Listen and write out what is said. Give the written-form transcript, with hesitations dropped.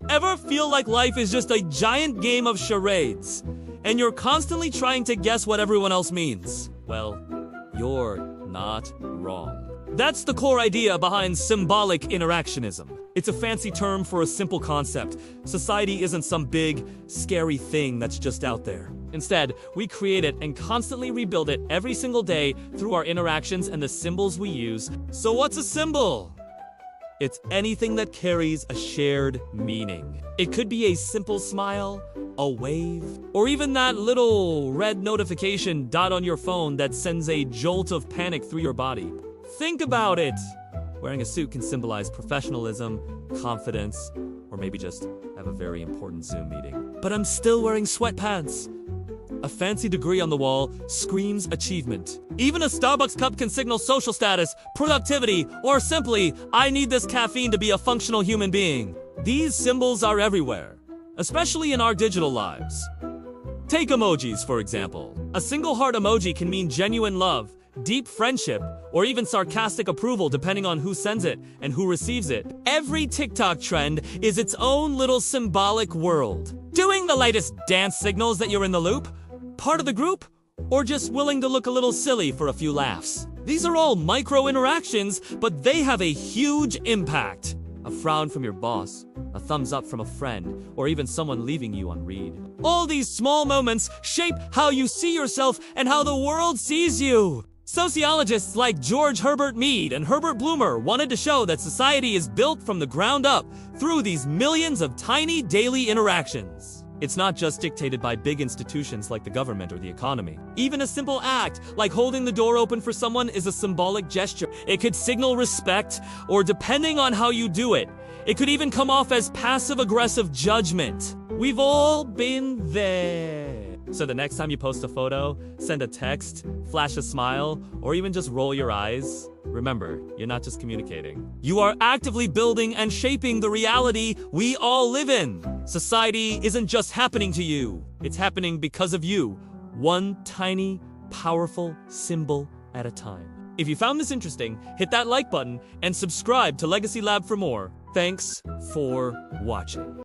Ever feel like life is just a giant game of charades, and you're constantly trying to guess what everyone else means? Well, you're not wrong. That's the core idea behind symbolic interactionism. It's a fancy term for a simple concept. Society isn't some big, scary thing that's just out there. Instead, we create it and constantly rebuild it every single day through our interactions and the symbols we use. So what's a symbol? It's anything that carries a shared meaning. It could be a simple smile, a wave, or even that little red notification dot on your phone that sends a jolt of panic through your body. Think about it! Wearing a suit can symbolize professionalism, confidence, or maybe just have a very important Zoom meeting. But I'm still wearing sweatpants. A fancy degree on the wall screams achievement. Even a Starbucks cup can signal social status, productivity, or simply, I need this caffeine to be a functional human being. These symbols are everywhere, especially in our digital lives. Take emojis, for example. A single heart emoji can mean genuine love, deep friendship, or even sarcastic approval depending on who sends it and who receives it. Every TikTok trend is its own little symbolic world. Doing the latest dance signals that you're in the loop? Part of the group? Or just willing to look a little silly for a few laughs? These are all micro interactions, but they have a huge impact. A frown from your boss, a thumbs up from a friend, or even someone leaving you on read. All these small moments shape how you see yourself and how the world sees you. Sociologists like George Herbert Mead and Herbert Blumer wanted to show that society is built from the ground up through these millions of tiny daily interactions. It's not just dictated by big institutions like the government or the economy. Even a simple act, like holding the door open for someone, is a symbolic gesture. It could signal respect, or depending on how you do it, it could even come off as passive-aggressive judgment. We've all been there. So the next time you post a photo, send a text, flash a smile, or even just roll your eyes, remember, you're not just communicating. You are actively building and shaping the reality we all live in. Society isn't just happening to you. It's happening because of you. One tiny, powerful symbol at a time. If you found this interesting, hit that like button and subscribe to Legacy Lab for more. Thanks for watching.